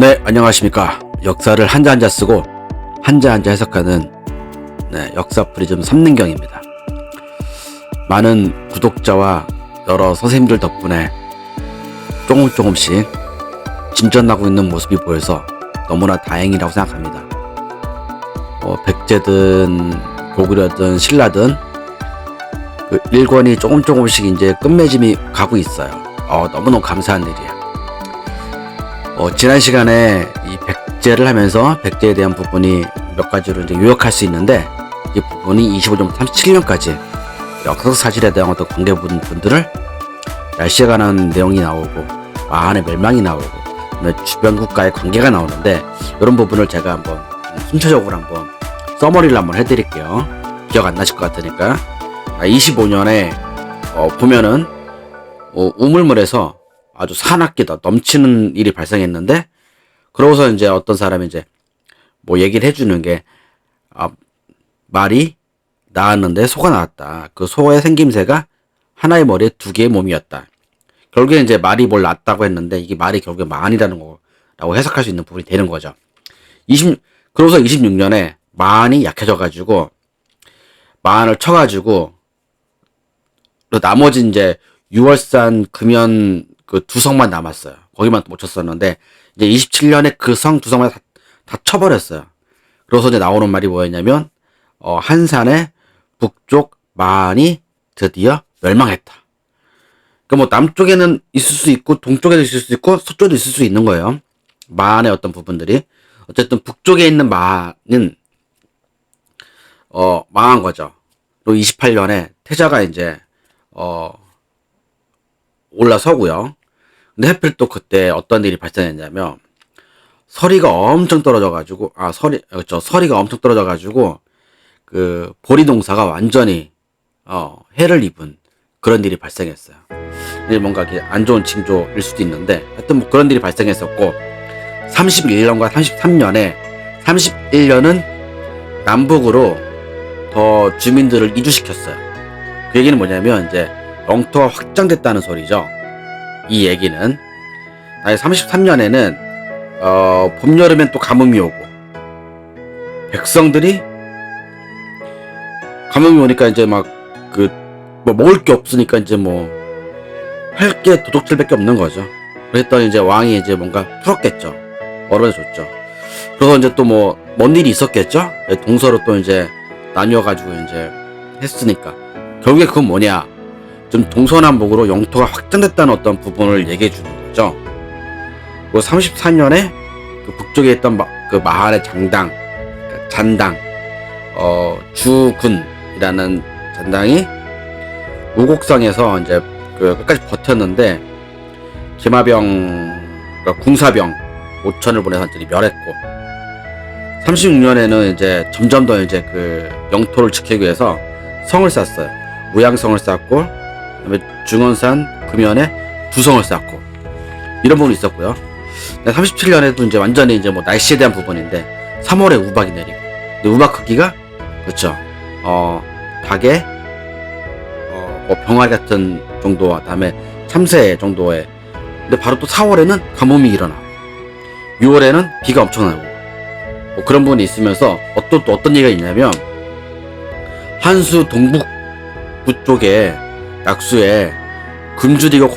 네, 안녕하십니까. 역사를 한자 한자 쓰고 한자 한자 해석하는 역사 프리즘 삼능경입니다. 많은 구독자와 여러 선생님들 덕분에 조금씩 진전하고 있는 모습이 보여서 너무나 다행이라고 생각합니다. 백제든 고구려든 신라든 그 일권이 조금씩 이제 끝맺음이 가고 있어요. 너무너무 감사한 일이에요. 지난 시간에 이 백제를 하면서 백제에 대한 부분이 몇 가지로 이제 요약할 수 있는데, 이 부분이 25년부터 37년까지 역사적 사실에 대한 어떤 관계 분들을 날씨에 관한 내용이 나오고 마한의 멸망이 나오고 주변 국가의 관계가 나오는데, 이런 부분을 제가 한번 순차적으로 한번 서머리를 한번 해드릴게요. 기억 안 나실 것 같으니까. 25년에 보면은 우물물에서 아주 사납게도 넘치는 일이 발생했는데, 그러고서 이제 어떤 사람이 이제 뭐 얘기를 해주는 게, 말이 낳았는데 소가 나왔다. 그 소의 생김새가 하나의 머리에 두 개의 몸이었다. 결국에 이제 말이 뭘 낳았다고 했는데, 이게 말이 결국에 마한이라는 거라고 해석할 수 있는 부분이 되는 거죠. 그러고서 26년에 마한이 약해져가지고 마한을 쳐가지고, 나머지 이제 유월산 금연 그 두 성만 남았어요. 거기만 못 쳤었는데, 이제 27년에 그 성 두 성만 다 쳐버렸어요. 그래서 이제 나오는 말이 뭐였냐면, 한산의 북쪽 마한이 드디어 멸망했다. 그러니까 뭐 남쪽에는 있을 수 있고 동쪽에도 있을 수 있고 서쪽에도 있을 수 있는 거예요. 마한의 어떤 부분들이. 어쨌든 북쪽에 있는 마한은 망한 거죠. 그리고 28년에 태자가 이제 올라서고요. 근데 하필 또 그때 어떤 일이 발생했냐면, 서리가 엄청 떨어져가지고, 서리가 엄청 떨어져가지고, 그, 보리 농사가 완전히, 해를 입은 그런 일이 발생했어요. 이게 뭔가 안 좋은 징조일 수도 있는데, 하여튼 뭐 그런 일이 발생했었고, 31년과 33년에, 31년은 남북으로 더 주민들을 이주시켰어요. 그 얘기는 뭐냐면, 이제, 영토가 확장됐다는 소리죠. 이 얘기는. 33년에는 봄 여름엔 또 가뭄이 오고, 백성들이 가뭄이 오니까 이제 막 뭐 먹을 게 없으니까 이제 뭐 할 게 도둑질밖에 없는 거죠. 그랬더니 이제 왕이 이제 뭔가 풀었겠죠. 얼어줬죠. 그래서 이제 또 뭐 뭔 일이 있었겠죠. 동서로 또 이제 나뉘어가지고 이제 했으니까, 결국에 그건 뭐냐, 좀 동서남북으로 영토가 확장됐다는 어떤 부분을 얘기해 주는 거죠. 그리고 34년에 그 북쪽에 있던 그 마한의 잔당, 주군이라는 잔당이 우곡성에서 이제 그 끝까지 버텼는데, 그러니까 궁사병 5천을 보내서 완전히 멸했고, 36년에는 이제 점점 더 이제 그 영토를 지키기 위해서 성을 쌓았어요. 우양성을 쌓고, 그다음에 중원산 금연에 두성을 쌓고, 이런 부분이 있었고요. 37년에도 이제 완전히 이제 뭐 날씨에 대한 부분인데, 3월에 우박이 내리고, 근데 우박 크기가 그렇죠. 닭의 뭐 병아리 같은 정도와 그다음에 참새 정도의. 근데 바로 또 4월에는 가뭄이 일어나고, 6월에는 비가 엄청나고, 뭐 그런 부분이 있으면서 어떤 얘기가 있냐면, 한수 동북부 쪽에 낙수에 굶주리고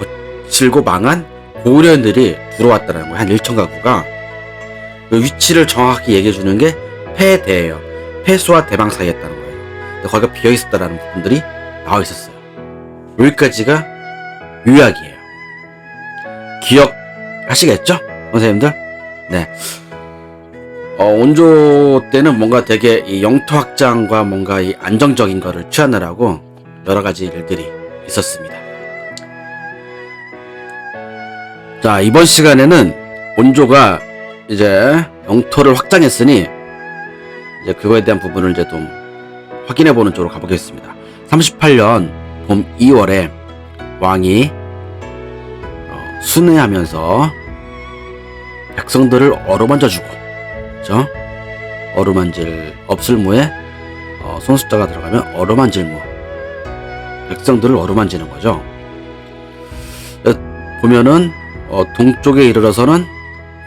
거칠고 망한 고려인들이 들어왔다는 거예요. 한 1천 가구가. 그 위치를 정확히 얘기해 주는 게 폐대예요. 폐수와 대망 사이에 있다는 거예요. 근데 거기가 비어 있었다라는 부분들이 나와 있었어요. 여기까지가 요약이에요. 기억하시겠죠, 선생님들? 네. 원조 때는 뭔가 되게 이 영토 확장과 뭔가 이 안정적인 거를 취하느라고 여러 가지 일들이 있었습니다. 자, 이번 시간에는 원조가 이제 영토를 확장했으니, 이제 그거에 대한 부분을 이제 좀 확인해 보는 쪽으로 가보겠습니다. 38년 봄 2월에 왕이 순회하면서 백성들을 어루만져주고, 그죠? 어루만질 업술무에 손숫자가 들어가면 어루만질무, 백성들을 어루만지는 거죠. 보면은 동쪽에 이르러서는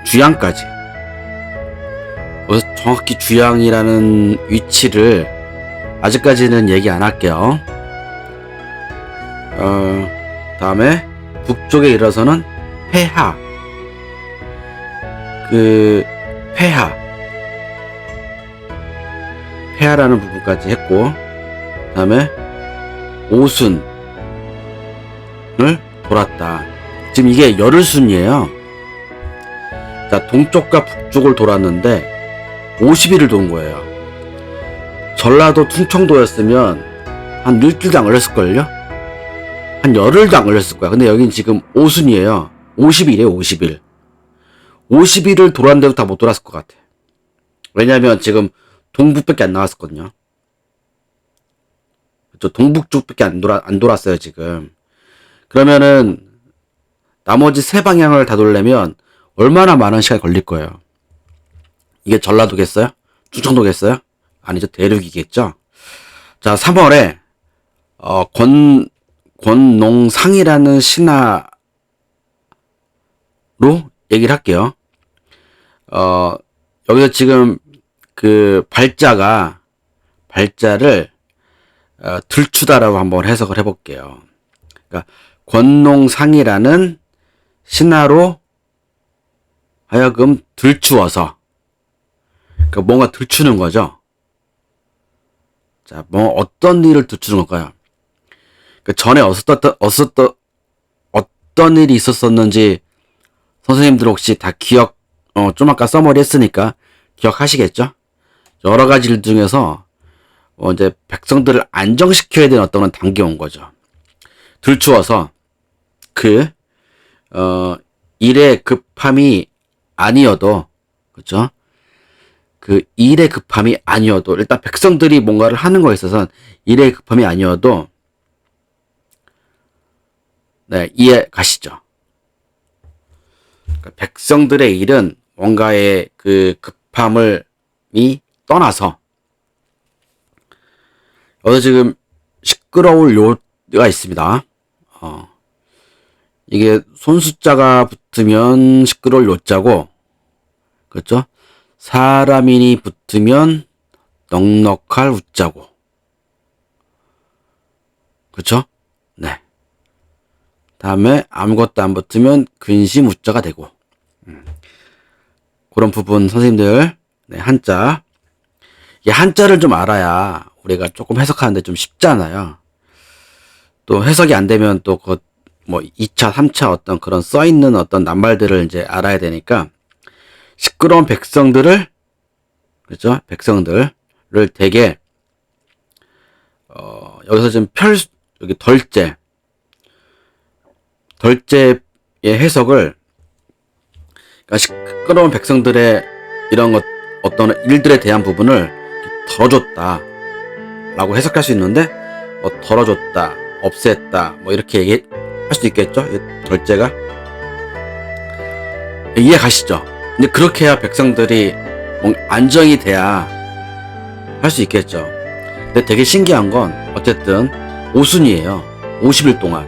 주양까지. 그래서 정확히 주양이라는 위치를 아직까지는 얘기 안 할게요. 다음에 북쪽에 이르러서는 폐하. 폐하라는 부분까지 했고, 다음에 오순을 돌았다. 지금 이게 열흘순이에요. 자, 동쪽과 북쪽을 돌았는데 50일을 도는 거예요. 전라도 충청도였으면 한 일주일도 안 걸렸을걸요? 한 열흘도 안 걸렸을 거야. 근데 여긴 지금 오순이에요. 50일이에요, 50일. 50일을 돌았는데도 다 못 돌았을 것 같아. 왜냐면 지금 동북밖에 안 나왔었거든요. 그렇죠? 동북 쪽밖에 안 돌았어요, 지금. 그러면은 나머지 세 방향을 다 돌려면 얼마나 많은 시간이 걸릴 거예요. 이게 전라도겠어요? 충청도겠어요? 아니죠, 대륙이겠죠. 자, 3월에 권농상이라는 신하로 얘기를 할게요. 여기서 지금 그 발자를 들추다라고 한번 해석을 해볼게요. 그러니까 권농상이라는 신하로 하여금 들추어서, 그러니까 뭔가 들추는 거죠. 자, 뭐 어떤 일을 들추는 걸까요? 그러니까 전에 어떤 일이 있었었는지 선생님들 혹시 다 좀 아까 써머리 했으니까 기억하시겠죠? 여러 가지 일 중에서 이제 백성들을 안정시켜야 되는 어떤 건 당겨온 거죠. 들추어서 일의 급함이 아니어도, 그렇죠? 그 일의 급함이 아니어도, 일단 백성들이 뭔가를 하는 거에 있어서는 일의 급함이 아니어도, 네, 이해 가시죠? 그러니까 백성들의 일은 뭔가의 그 급함을 떠나서, 여기서 지금 시끄러울 요가 있습니다. 이게 손숫자가 붙으면 시끄러울 요자고, 그렇죠? 사람인이 붙으면 넉넉할 우자고, 그렇죠? 네. 다음에 아무것도 안 붙으면 근심 우자가 되고, 그런 부분 선생님들, 네, 한자. 이 한자를 좀 알아야 우리가 조금 해석하는데 좀 쉽잖아요. 또 해석이 안 되면 또 뭐 2차, 3차 어떤 그런 써있는 어떤 낱말들을 이제 알아야 되니까, 시끄러운 백성들을, 그렇죠? 백성들을 되게, 여기서 지금 여기 덜제의 해석을, 그러니까 시끄러운 백성들의 이런 어떤 일들에 대한 부분을 덜어줬다 라고 해석할 수 있는데, 덜어줬다, 없앴다, 뭐 이렇게 얘기할 수도 있겠죠? 덜제가. 이해 가시죠? 근데 그렇게 해야 백성들이 안정이 돼야 할 수 있겠죠. 근데 되게 신기한 건 어쨌든 오순이에요. 50일 동안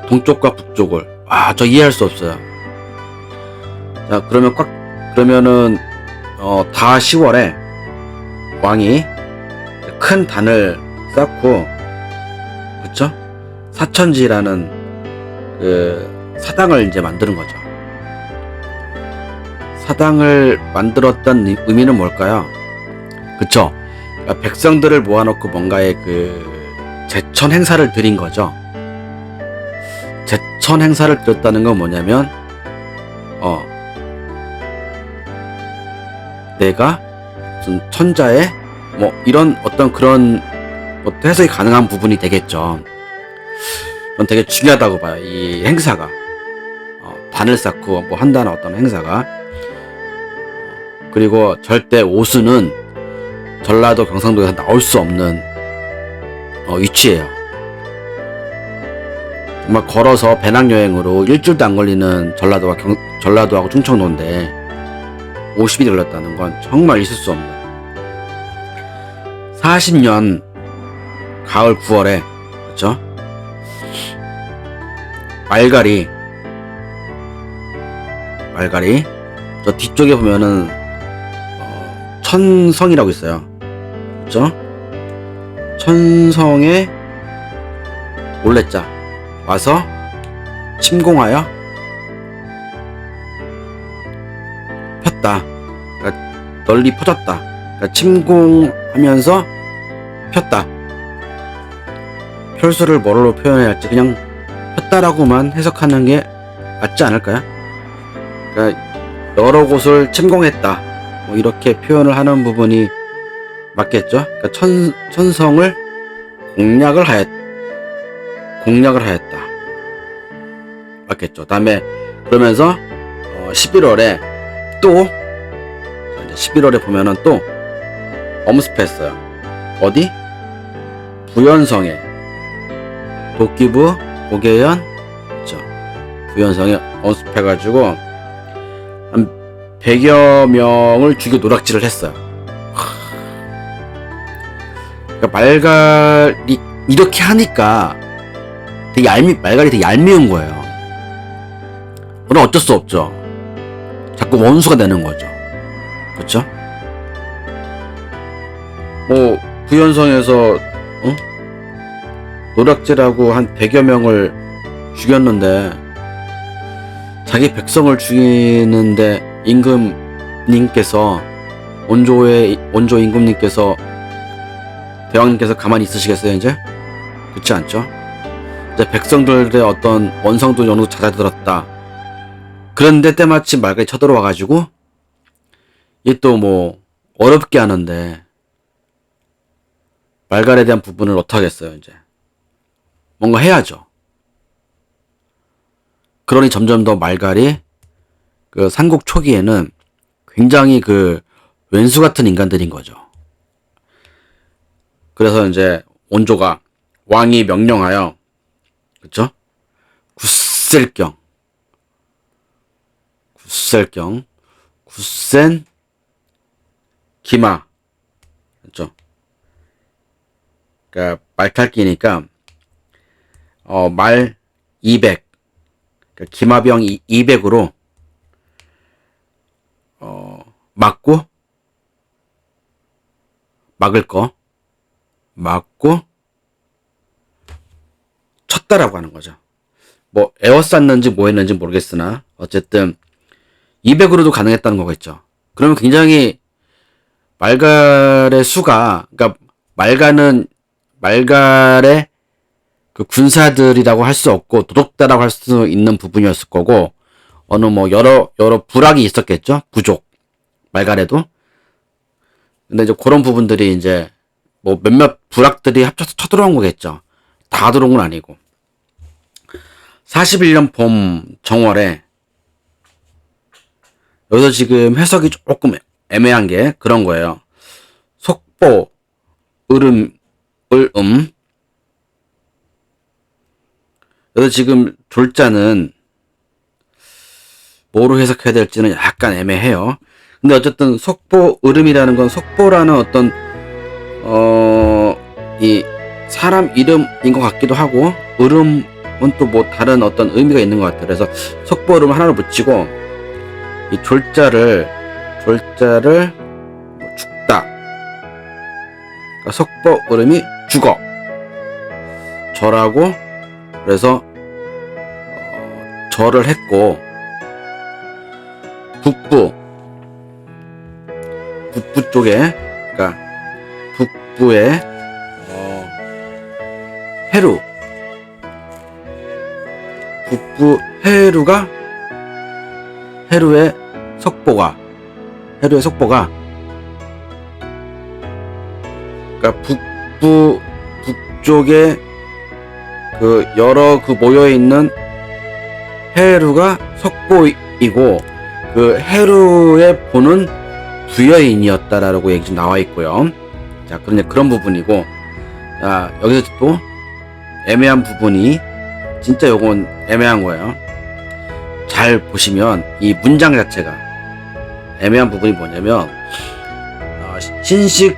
동쪽과 북쪽을, 저 이해할 수 없어요. 자, 그러면은 다 10월에 왕이 큰 단을 쌓고, 그쵸? 사천지라는 그 사당을 이제 만드는 거죠. 사당을 만들었던 의미는 뭘까요? 그쵸? 그러니까 백성들을 모아놓고 뭔가의 그 제천 행사를 드린 거죠. 제천 행사를 드렸다는 건 뭐냐면, 내가 무슨 천자의 뭐 이런 어떤 그런 해석이 가능한 부분이 되겠죠. 전 되게 중요하다고 봐요, 이 행사가. 단을 쌓고 뭐 한다는 어떤 행사가. 그리고 절대 오수는 전라도 경상도에서 나올 수 없는 위치예요. 정말 걸어서 배낭여행으로 일주일도 안 걸리는 전라도하고 충청도인데 50일이 걸렸다는 건 정말 있을 수 없는. 40년 가을 9월에, 그쵸? 말갈이 말갈이. 저 뒤쪽에 보면은 천성이라고 있어요. 그죠? 천성에 올레자 와서 침공하여 폈다. 그러니까 널리 퍼졌다. 그러니까 침공하면서 폈다. 펼수를 뭐로 표현해야 할지 그냥 폈다라고만 해석하는 게 맞지 않을까요? 그러니까 여러 곳을 침공했다. 뭐 이렇게 표현을 하는 부분이 맞겠죠? 그러니까 천성을 공략을 하였다. 맞겠죠? 다음에 그러면서 11월에 또 11월에 보면은 또 엄습했어요. 어디? 부연성에 도끼부 고계연 그렇죠? 부연성에 엄습해가지고 한 100여 명을 죽여 노락질을 했어요. 그러니까 말갈이 이렇게 하니까 말갈이 되게 얄미운 거예요. 그럼 어쩔 수 없죠. 자꾸 원수가 되는 거죠. 그렇죠? 뭐 부연성에서 노락질하고 한 100여 명을 죽였는데 자기 백성을 죽이는데 임금님께서 원조 임금님께서 대왕님께서 가만히 있으시겠어요 이제? 그렇지 않죠? 이제 백성들의 어떤 원성도 어느 정도 잦아들었다. 그런데 때마침 말갈이 쳐들어와가지고 이 또 뭐 어렵게 하는데 말갈에 대한 부분을 어떻게 하겠어요 이제? 뭔가 해야죠. 그러니 점점 더 말갈이 그 삼국 초기에는 굉장히 그 왼수 같은 인간들인 거죠. 그래서 이제 원조가 왕이 명령하여 그쵸? 굳셀경 굳센 기마 그쵸? 그러니까 말탈기니까 말 200 그러니까 기마병 200으로 막고 쳤다라고 하는 거죠. 뭐 에워쌌는지 뭐 했는지 모르겠으나 어쨌든 200으로도 가능했다는 거겠죠. 그러면 굉장히 말갈의 수가 그러니까 말갈의 그 군사들이라고 할 수 없고 도독다라고 할 수 있는 부분이었을 거고 어느 뭐 여러 부락이 있었겠죠. 부족 말갈에도. 근데 이제 그런 부분들이 이제 뭐 몇몇 부락들이 합쳐서 쳐들어온 거겠죠. 다 들어온 건 아니고. 41년 봄 정월에 여기서 지금 해석이 조금 애매한 게 그런 거예요. 속보 여기서 지금 졸자는 뭐로 해석해야 될지는 약간 애매해요. 근데 어쨌든 속보 을음이라는 건 속보라는 어떤 이 사람 이름인 것 같기도 하고 을음은 또 뭐 다른 어떤 의미가 있는 것 같아요. 그래서 속보 을음 하나를 붙이고 이 졸자를 죽다. 그러니까 속보 을음이 죽어. 절하고 그래서 절을 했고 북부 쪽에 그러니까 북부에 해루 북부 해루의 속보가 그러니까 북쪽에 그 여러 그 모여 있는 해루가 속보이고 그 해루의 본은 부여인이었다라고 얘기 좀 나와 있고요. 자, 그런 부분이고, 자, 여기서 또 애매한 부분이 진짜 요건 애매한 거예요. 잘 보시면 이 문장 자체가 애매한 부분이 뭐냐면 신식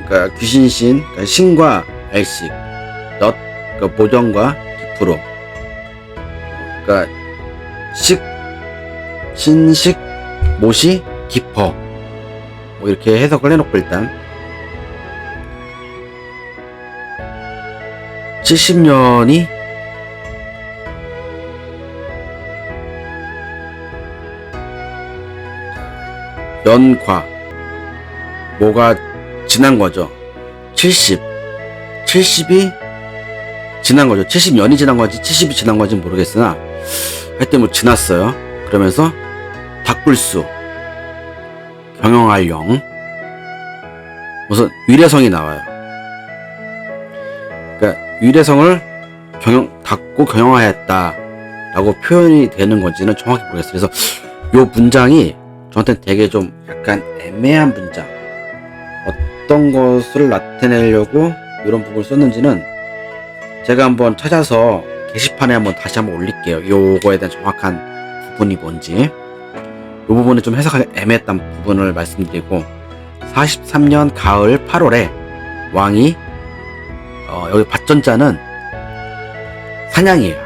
그러니까 귀신신 그러니까 신과 알식 그러니까 모정과 기프로 그러니까 신식, 모시, 기퍼. 뭐 이렇게 해석을 해놓고 일단 70년이 연과 뭐가 지난 거죠. 70이 지난 거죠. 70년이 지난 건지 70이 지난 건지 모르겠으나 하여튼 뭐 지났어요. 그러면서 닭불수, 경영할 영, 무슨 위례성이 나와요. 그러니까 위례성을 닫고 경영하였다라고 표현이 되는 건지는 정확히 모르겠어요. 그래서 요 문장이 저한테는 되게 좀 약간 애매한 문장, 어떤 것을 나타내려고 이런 부분을 썼는지는 제가 한번 찾아서 게시판에 다시 한번 올릴게요. 요거에 대한 정확한 부분이 뭔지. 요 부분에 좀 해석하기 애매했던 부분을 말씀드리고, 43년 가을 8월에 왕이 여기 밭전자는 사냥이에요.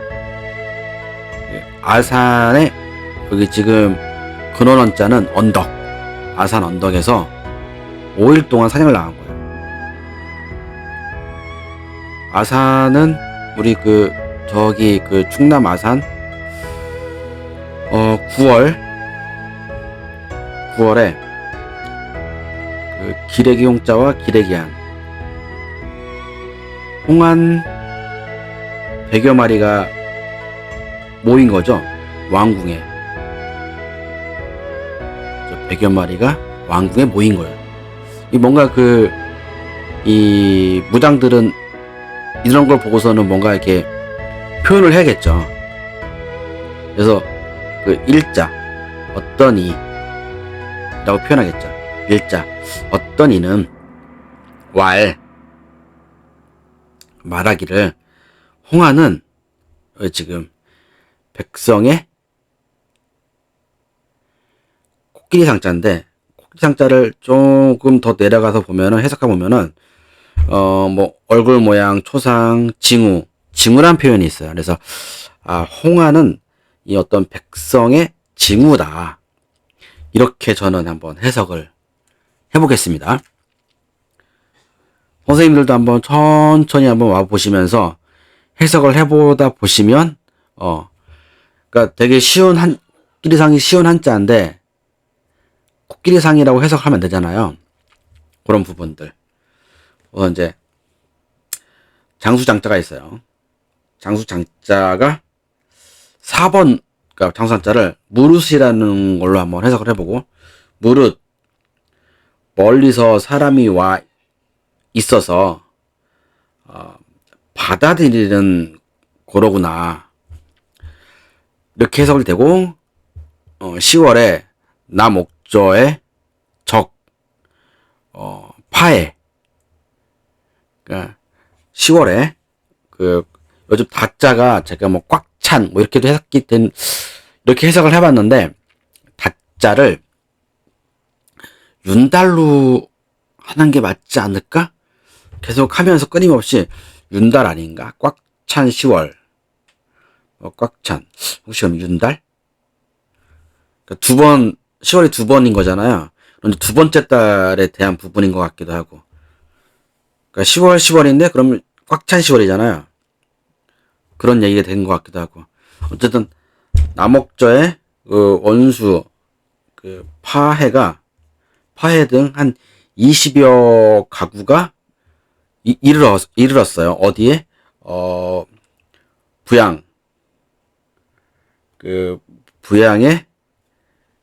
아산에 여기 지금 근원원자는 언덕, 아산 언덕에서 5일 동안 사냥을 나간 거예요. 아산은 우리 저기 충남 아산 9월에 기레기 홍자와 기레기한 홍한 100여 마리가 모인 거죠. 왕궁에 100여 마리가 왕궁에 모인 거예요. 이 뭔가 이 무당들은 이런 걸 보고서는 뭔가 이렇게 표현을 해야겠죠. 그래서 일자 어떤 이라고 표현하겠죠. 일자 어떤 이는 말하기를 홍하는 지금 백성의 코끼리 상자인데, 코끼리 상자를 조금 더 내려가서 보면은, 해석해 보면은 뭐 얼굴 모양, 초상, 징후란 표현이 있어요. 그래서 홍하는 이 어떤 백성의 징후다, 이렇게 저는 한번 해석을 해보겠습니다. 선생님들도 한번 천천히 한번 와보시면서 해석을 해보다 보시면, 그러니까 되게 코끼리상이 쉬운 한자인데, 코끼리상이라고 해석하면 안 되잖아요. 그런 부분들. 이제, 장수장자가 있어요. 장수장자가 4번, 그러니까 장수장자를 무릇이라는 걸로 한번 해석을 해보고, 무릇, 멀리서 사람이 와 있어서 받아들이는 거로구나, 이렇게 해석이 되고, 10월에 남옥저의 적, 파해, 그러니까 10월에 요즘 다자가 제가 뭐 꽉 찬 뭐 이렇게도 이렇게 해석을 해봤는데, 다자를 윤달로 하는 게 맞지 않을까? 계속 하면서 끊임없이 윤달 아닌가? 꽉 찬 10월. 꽉 찬. 혹시 그럼 윤달? 그러니까 10월이 2번인 거잖아요. 그런데 2번째 달에 대한 부분인 것 같기도 하고. 그러니까 10월인데, 그러면 꽉 찬 10월이잖아요. 그런 얘기가 된 것 같기도 하고. 어쨌든, 남옥저의 원수, 파해 등 한 20여 가구가 이르렀어요. 어디에? 부양에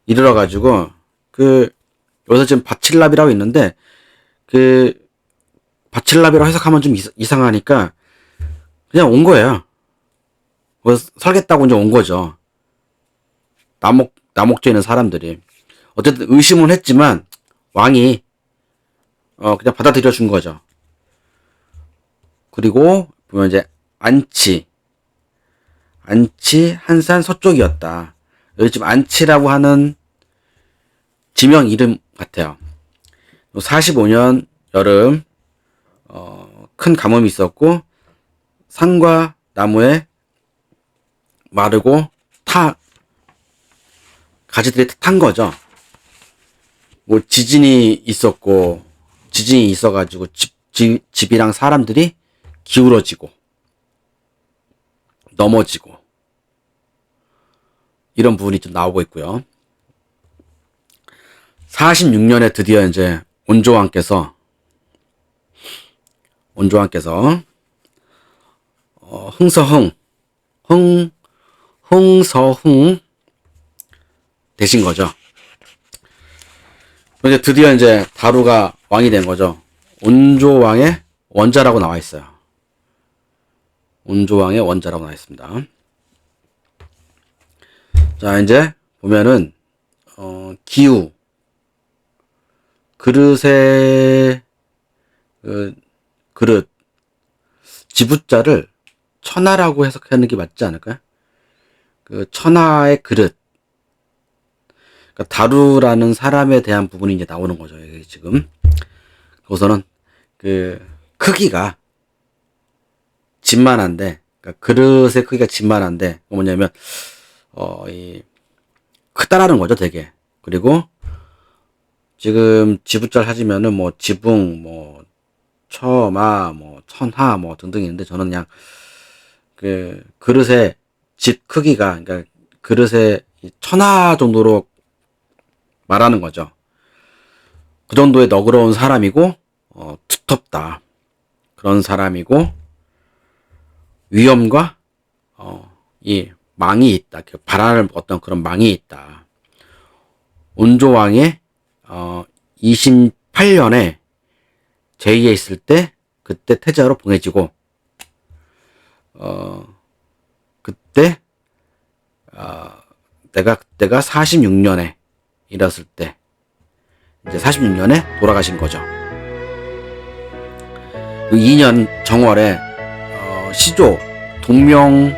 이르러가지고, 여기서 지금 바칠납이라고 있는데, 바칠납이라고 해석하면 좀 이상하니까, 그냥 온 거예요. 살겠다고 이제 온 거죠. 남옥주에 있는 사람들이. 어쨌든 의심은 했지만, 왕이, 그냥 받아들여 준 거죠. 그리고, 보면 이제, 안치, 한산 서쪽이었다. 여기 지금 안치라고 하는 지명 이름 같아요. 45년 여름, 큰 가뭄이 있었고, 산과 나무에 마르고 가지들이 탄 거죠. 뭐 지진이 있어가지고 집이랑 사람들이 기울어지고 넘어지고 이런 부분이 좀 나오고 있고요. 46년에 드디어 이제 온조왕께서 흥서흥 되신 거죠. 이제 드디어 이제 다루가 왕이 된 거죠. 온조왕의 원자라고 나와 있어요. 온조왕의 원자라고 나와 있습니다. 자, 이제 보면은 기우 그릇의 그릇 지부자를 천하라고 해석하는 게 맞지 않을까요? 그 천하의 그릇, 그러니까 다루라는 사람에 대한 부분이 이제 나오는 거죠. 여기 지금 거기서는 그 크기가 집만한데, 그러니까 그릇의 크기가 집만한데 뭐냐면 크다라는 거죠, 되게. 그리고 지금 지부자를 하시면은 뭐 지붕, 뭐 처마, 뭐 천하, 뭐 등등 있는데 저는 그냥 그 그릇의 집 크기가, 그러니까 그릇의 천하 정도로 말하는 거죠. 그 정도의 너그러운 사람이고 두텁다. 그런 사람이고 위엄과 이 망이 있다. 바라는 어떤 그런 망이 있다. 온조왕의 28년에 제위에 있을 때 그때 태자로 봉해지고 그때 내가 46년에 일었을 때 이제 46년에 돌아가신 거죠. 그 2년 정월에 시조 동명묘를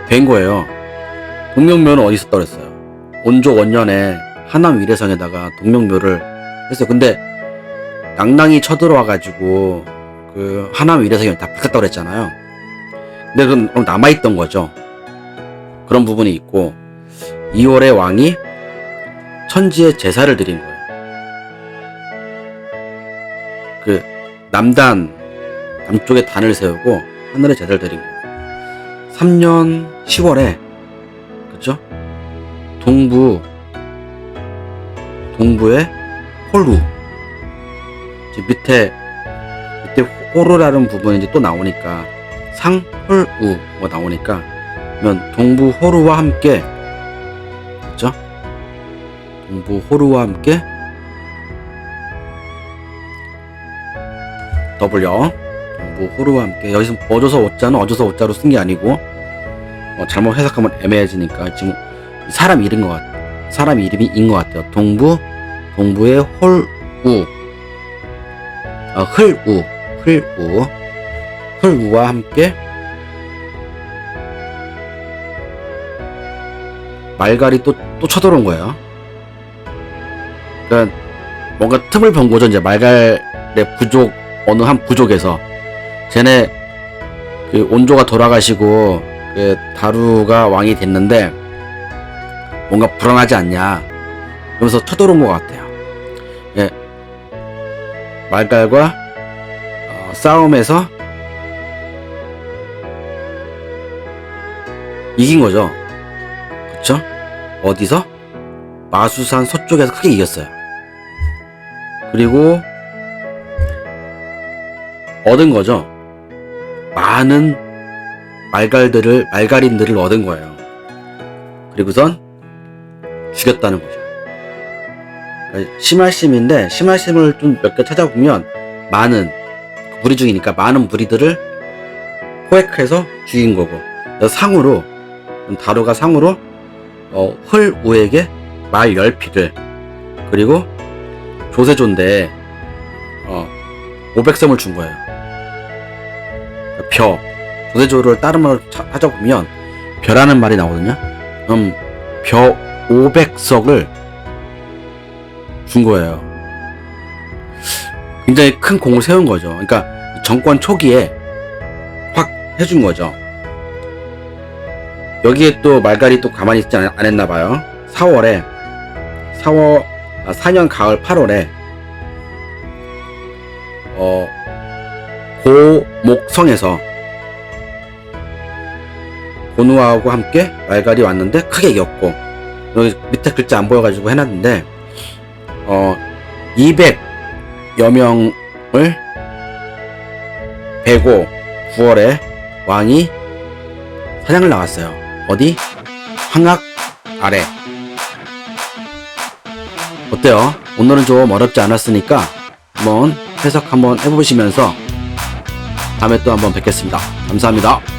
뵌 거예요. 동명묘는 어디 있었다 그랬어요? 온조 원년에 하남 위례성에다가 동명묘를 했어요. 근데 낭낭이 쳐들어와가지고 그 하남 위례성이 다 불탔다고 그랬잖아요. 근데 그건 남아있던 거죠. 그런 부분이 있고 2월에 왕이 천지에 제사를 드린 거예요. 그 남쪽에 단을 세우고 하늘에 제사를 드린 거예요. 3년 10월에 그쵸? 동부의 홀루 밑에 호루라는 부분이 이제 또 나오니까 상홀우가 나오니까 그러면 동부 호루와 함께 그렇죠? 동부 호루와 함께 W 동부 호루와 함께 여기서 어조서 오자는 어조서 오자로 쓴 게 아니고 잘못 해석하면 애매해지니까 지금 사람 이름인 것 같아요. 동부의 헐우와 함께 말갈이 또 쳐들어온 거예요. 그러니까 뭔가 틈을 본 거죠. 이제 말갈의 부족, 어느 한 부족에서 쟤네 그 온조가 돌아가시고 그 다루가 왕이 됐는데 뭔가 불안하지 않냐 그러면서 쳐들어온 것 같아요. 예, 말갈과 싸움에서 이긴 거죠. 그쵸? 어디서? 마수산 서쪽에서 크게 이겼어요. 그리고 얻은 거죠. 많은 말갈인들을 얻은 거예요. 그리고선 죽였다는 거죠. 심할심인데 심할심을 좀 몇 개 찾아보면 많은 무리 중이니까 많은 무리들을 포획해서 죽인 거고, 상으로 다루가 상으로 헐우에게 말 10匹를 그리고 조세조인데 500섬을 준 거예요. 조세조를 다른 말로 찾아보면 벼라는 말이 나오거든요. 그럼 벼 500석을 준 거예요. 굉장히 큰 공을 세운 거죠. 그러니까 정권 초기에 확 해준 거죠. 여기에 또 말갈이 또 가만히 있지 안 했나봐요. 4년 가을 8월에 고목성에서 고누아하고 함께 말갈이 왔는데 크게 이겼고, 여기 밑에 글자 안 보여가지고 해놨는데 200여 명을 베고 9월에 왕이 사냥을 나갔어요. 어디? 황악 아래. 어때요? 오늘은 좀 어렵지 않았으니까 한번 해석 한번 해보시면서 다음에 또 한번 뵙겠습니다. 감사합니다.